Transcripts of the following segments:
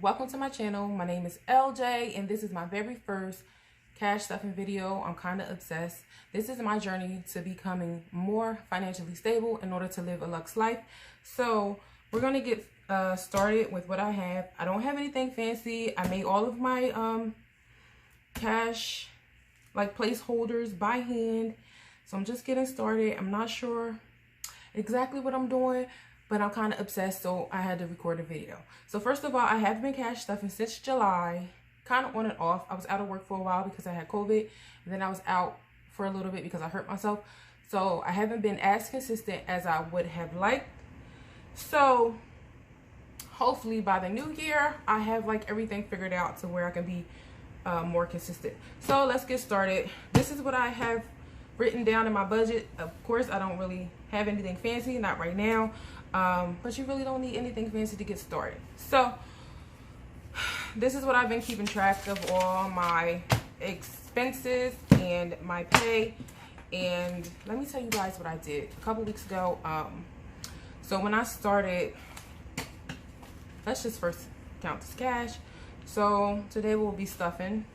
welcome to my channel. My name is LJ and this is my very first cash stuffing video. I'm kind of obsessed. This is my journey to becoming more financially stable in order to live a luxe life. So we're going to get started with what I have. I don't have anything fancy. I made all of my cash like placeholders by hand. So I'm just getting started. I'm not sure exactly what I'm doing, but I'm kind of obsessed, so I had to record a video. So first of all, I have been cash stuffing since July, kind of on and off. I was out of work for a while because I had COVID, and then I was out for a little bit because I hurt myself. So I haven't been as consistent as I would have liked. So hopefully by the new year, I have like everything figured out to where I can be more consistent. So let's get started. This is what I have written down in my budget. Of course, I don't really have anything fancy, not right now. But you really don't need anything fancy to get started. So this is what I've been keeping track of, all my expenses and my pay. And let me tell you guys what I did a couple weeks ago. So when I started, let's just first count this cash. So today we'll be stuffing.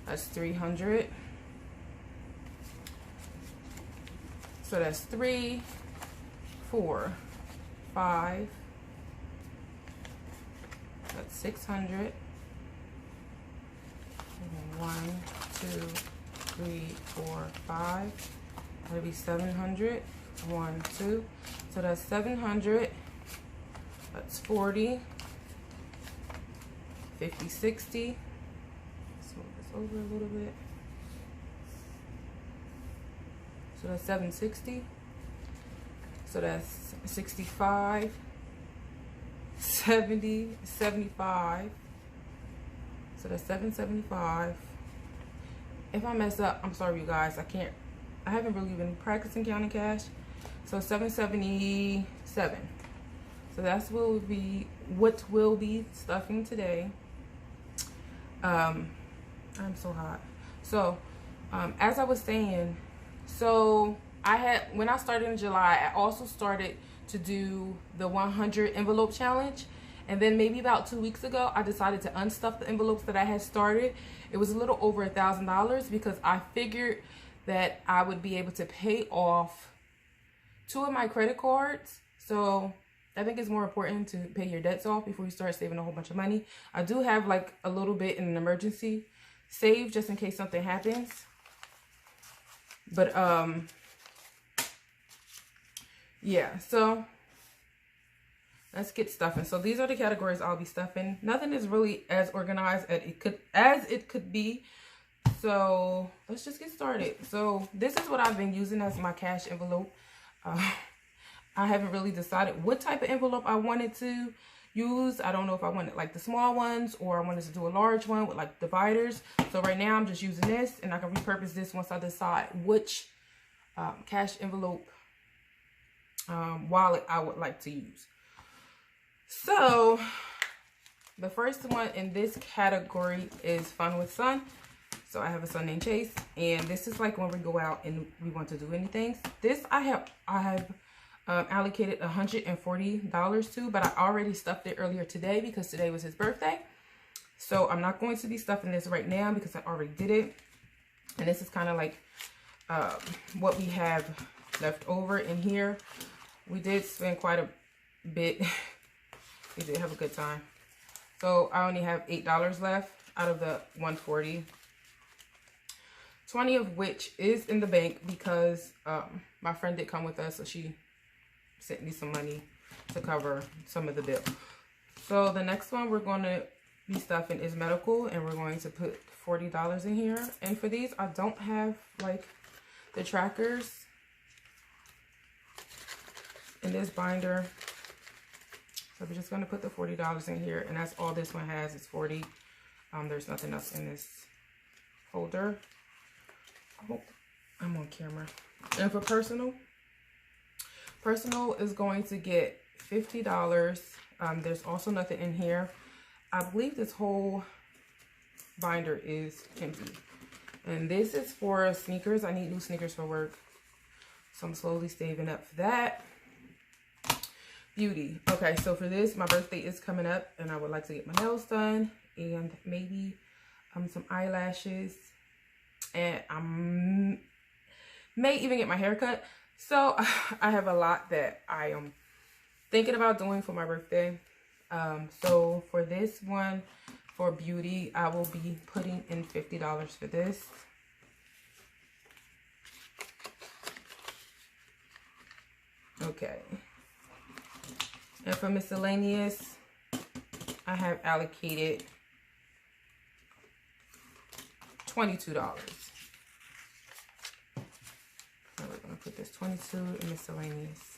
That's 300. So that's 3, 4, 5. That's 600. 1, 2, 3, 4, 5. That'll be 700. 1, 2. So that's 700. That's 40. 50, 60. Let's move this over a little bit. So that's 760. So that's 65, 70, 75. So that's 775. If I mess up, I'm sorry, you guys. I haven't really been practicing counting cash. So 777. So that's what we'll be stuffing today. I'm so hot. So as I was saying, so when I started in July, I also started to do the 100 envelope challenge. And then maybe about 2 weeks ago, I decided to unstuff the envelopes that I had started. It was a little over $1,000 because I figured that I would be able to pay off 2 of my credit cards. So I think it's more important to pay your debts off before you start saving a whole bunch of money. I do have like a little bit in an emergency save just in case something happens. But yeah, so let's get stuffing. So these are the categories I'll be stuffing. Nothing is really as organized as it could be. So let's just get started. So this is what I've been using as my cash envelope. I haven't really decided what type of envelope I wanted to use. I don't know if I wanted like the small ones or I wanted to do a large one with like dividers. So right now I'm just using this, and I can repurpose this once I decide which cash envelope wallet I would like to use. So the first one in this category is Fun with Son. So I have a son named Chase, and this is like when we go out and we want to do anything. This I have allocated $140 to, but I already stuffed it earlier today because today was his birthday. So I'm not going to be stuffing this right now because I already did it. And this is kind of like what we have left over in here. We did spend quite a bit. We did have a good time. So I only have $8 left out of the 140. 20 of which is in the bank because my friend did come with us, so she sent me some money to cover some of the bill. So the next one we're going to be stuffing is medical, and we're going to put $40 in here. And for these, I don't have like the trackers in this binder. So we're just going to put the $40 in here, and that's all this one has is 40. There's nothing else in this folder. I hope I'm on camera. And for personal is going to get $50. There's also nothing in here. I believe this whole binder is empty. And this is for sneakers. I need new sneakers for work, so I'm slowly saving up for that. Beauty. Okay, so for this, my birthday is coming up and I would like to get my nails done and maybe some eyelashes, and I may even get my hair cut. So I have a lot that I am thinking about doing for my birthday. So for this one, for beauty, I will be putting in $50 for this. Okay. And for miscellaneous, I have allocated $22. So we're gonna put this 22 in miscellaneous.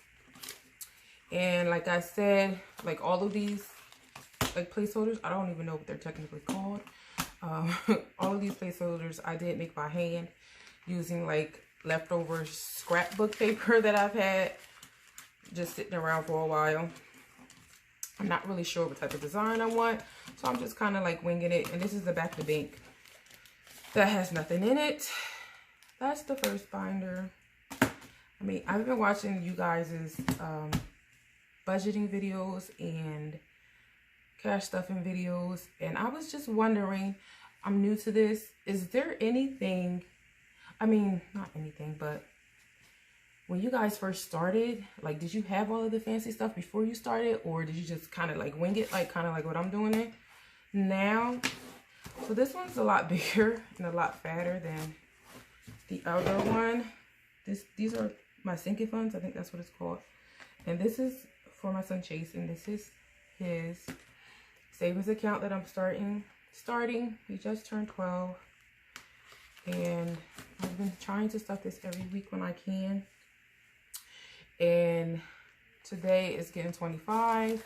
And like I said, like all of these like placeholders, I don't even know what they're technically called. All of these placeholders I did make by hand using like leftover scrapbook paper that I've had just sitting around for a while. I'm not really sure what type of design I want, so I'm just kind of like winging it. And this is the back of the bank that has nothing in it. That's the first binder. I mean, I've been watching you guys' budgeting videos and cash stuffing videos, and I was just wondering, I'm new to this, is there anything, I mean, not anything, but when you guys first started, like, did you have all of the fancy stuff before you started, or did you just kind of like wing it, like kind of like what I'm doing it now? So this one's a lot bigger and a lot fatter than the other one. These are my sinking funds, I think that's what it's called. And this is for my son Chase, and this is his savings account that I'm starting. He just turned 12, and I've been trying to stuff this every week when I can. And today is getting 25.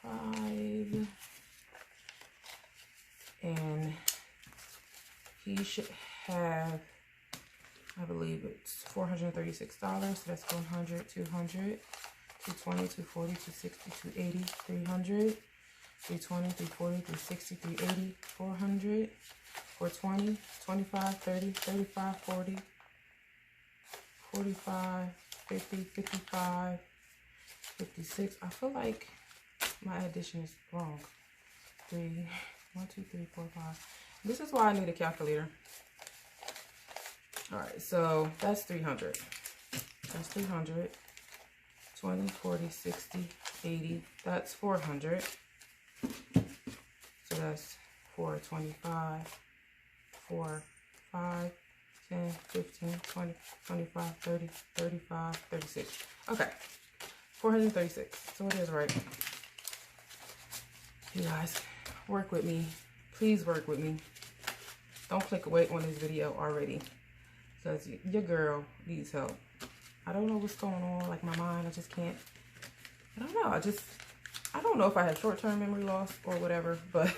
25. And he should have, I believe it's $436. So that's 100, 200, 220, 240, 260, 280, 300, 320, 340, 360, 380, 400, 420, 25, 30, 35, 40, 45, 50, 55, 56. I feel like my addition is wrong. 1, 2, 3, 4, 5. This is why I need a calculator. All right, so that's 300. That's 300. 20, 40, 60, 80. That's 400. So that's 425, 4, 5, 10, 15, 20, 25, 30, 35, 36. Okay, 436. So it is right. You guys, work with me. Please work with me. Don't click away on this video already, because your girl needs help. I don't know what's going on, like my mind, I just can't, I don't know, I don't know if I have short-term memory loss or whatever, but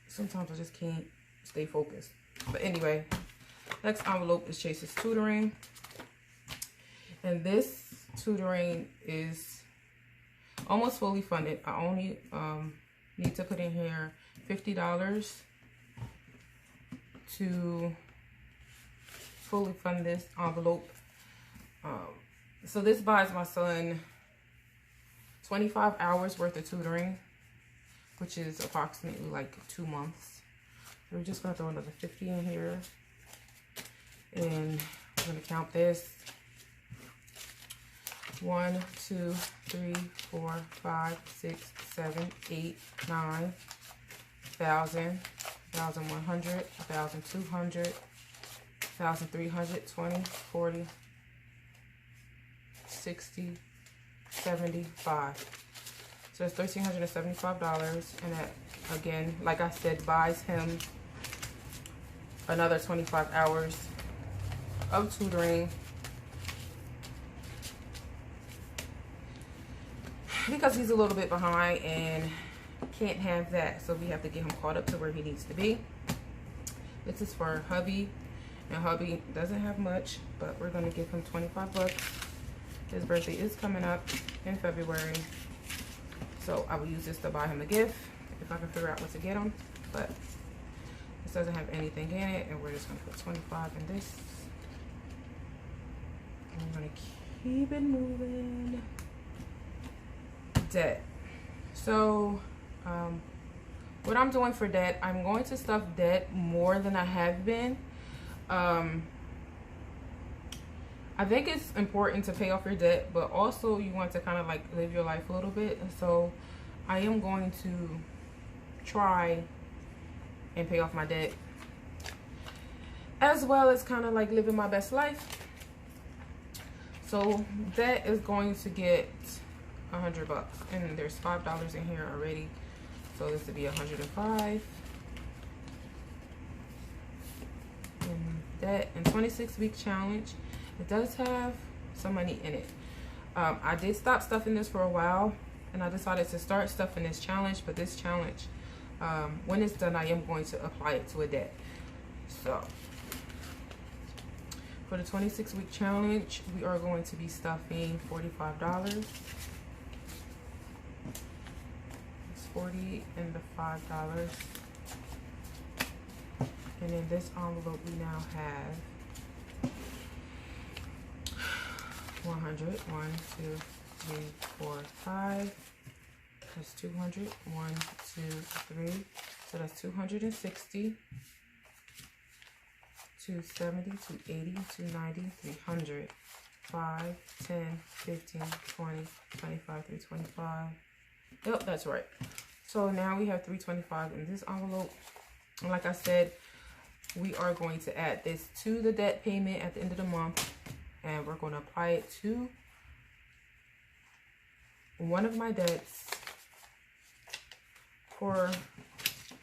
sometimes I just can't stay focused. But anyway, next envelope is Chase's tutoring. And this tutoring is almost fully funded. I only need to put in here $50 to fully fund this envelope. So this buys my son 25 hours worth of tutoring, which is approximately like 2 months. So we're just gonna throw another 50 in here, and we're gonna count this. 1, 2, 3, 4, 5, 6, 7, 8, 9, 1,000, 1,100, 1,200, 1,300, 20, 40, 60, 75. So it's $1,375, and that, again, like I said, buys him another 25 hours of tutoring, because he's a little bit behind and can't have that, so we have to get him caught up to where he needs to be. This is for hubby, and hubby doesn't have much, but we're gonna give him 25 bucks. His birthday is coming up in February, so I will use this to buy him a gift if I can figure out what to get him. But This doesn't have anything in it, and we're just gonna put 25 in this. And we're gonna keep it moving. Debt. So what I'm doing for debt, I'm going to stuff debt more than I have been. I think it's important to pay off your debt, but also you want to kind of like live your life a little bit. So I am going to try and pay off my debt, as well as kind of like living my best life. So that is going to get $100, and there's $5 in here already, so this would be 105. And that and 26-week challenge. It does have some money in it. I did stop stuffing this for a while, and I decided to start stuffing this challenge. But this challenge, when it's done, I am going to apply it to a debt. So for the 26-week challenge, we are going to be stuffing $45. It's 40 and the $5. And in this envelope, we now have 100, 1, 2, 3, 4, 5. That's 200, 1, 2, 3. So that's 260, 270, 280, 290, 300, 5, 10, 15, 20, 25, 325. Yep, that's right. So now we have 325 in this envelope. And like I said, we are going to add this to the debt payment at the end of the month, and we're going to apply it to one of my debts for,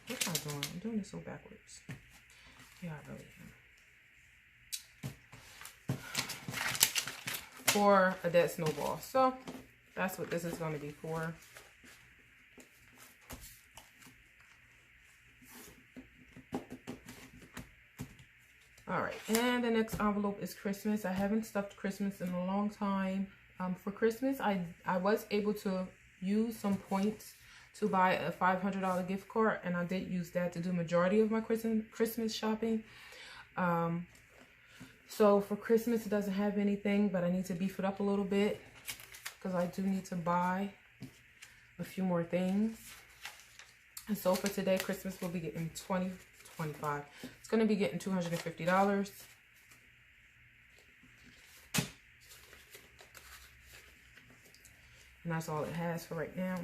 what am I doing? I'm doing this so backwards. Yeah, I really am. For a debt snowball. So that's what this is going to be for. All right, and the next envelope is Christmas. I haven't stuffed Christmas in a long time. For Christmas, I was able to use some points to buy a $500 gift card, and I did use that to do majority of my Christmas shopping. So for Christmas, it doesn't have anything, but I need to beef it up a little bit because I do need to buy a few more things. And so for today, Christmas will be getting 25. It's going to be getting $250. And that's all it has for right now.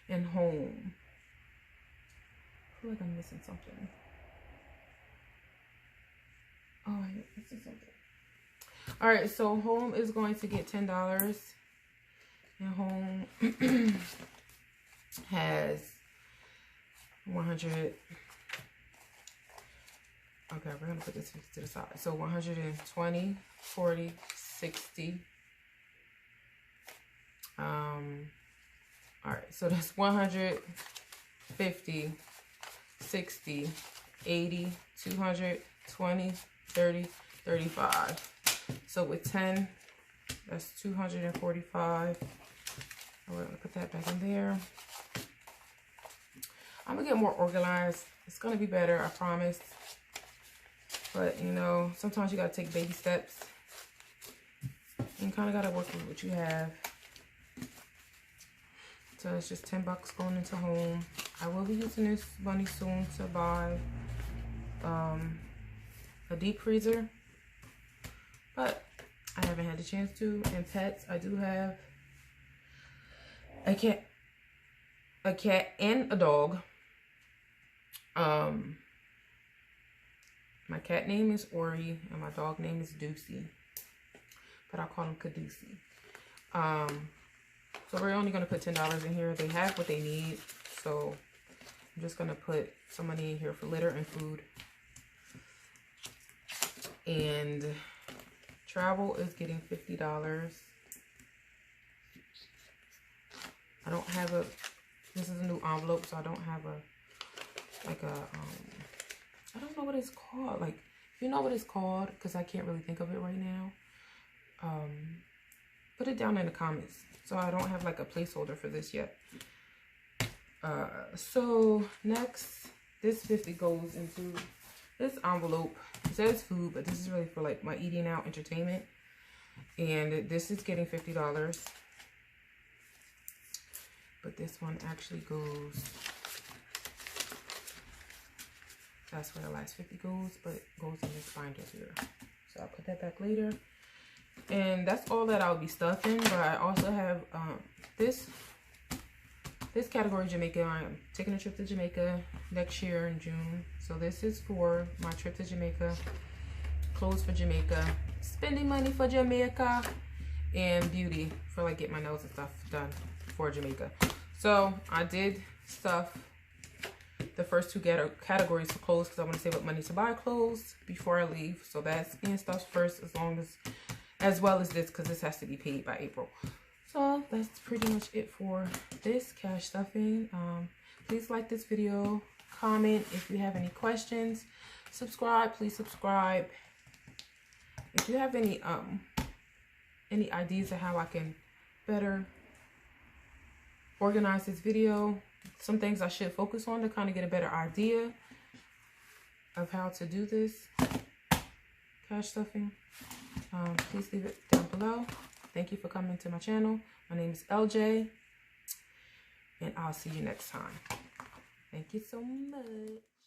And home. I feel like I'm missing something. Oh, I'm missing something. All right, so home is going to get $10. And home has 100. Okay, we're gonna put this to the side. So 120, 40, 60. All right, so that's 150, 60, 80, 200, 20, 30, 35. So with 10, that's 245. We're gonna put that back in there. I'm gonna get more organized. It's gonna be better, I promise. But you know, sometimes you gotta take baby steps. You kind of gotta work with what you have. So it's just $10 going into home. I will be using this money soon to buy a deep freezer, but I haven't had the chance to. And pets, I do have a cat and a dog. My cat name is Ori and my dog name is Deucey, but I call him Caducey. So we're only going to put $10 in here. They have what they need, so I'm just going to put some money in here for litter and food. And travel is getting $50. I don't have a, this is a new envelope, so I don't have a, like a, I don't know what it's called. Like, if you know what it's called, because I can't really think of it right now, put it down in the comments. So I don't have like a placeholder for this yet. So next this 50 goes into this envelope. It says food, but this is really for like my eating out entertainment. And this is getting $50. But this one actually goes, that's where the last 50 goes, but it goes in this binder here. So I'll put that back later. And that's all that I'll be stuffing. But I also have this category, Jamaica. I'm taking a trip to Jamaica next year in June. So this is for my trip to Jamaica, clothes for Jamaica, spending money for Jamaica, and beauty for like get my nails and stuff done for Jamaica. So I did stuff the first two categories for clothes because I want to save up money to buy clothes before I leave. So that's in stuff first, as well as this, because this has to be paid by April. So that's pretty much it for this cash stuffing. Please like this video, comment if you have any questions, subscribe, please subscribe. If you have any ideas of how I can better organize this video, some things I should focus on to kind of get a better idea of how to do this cash stuffing, please leave it down below. Thank you for coming to my channel. My name is LJ, and I'll see you next time. Thank you so much.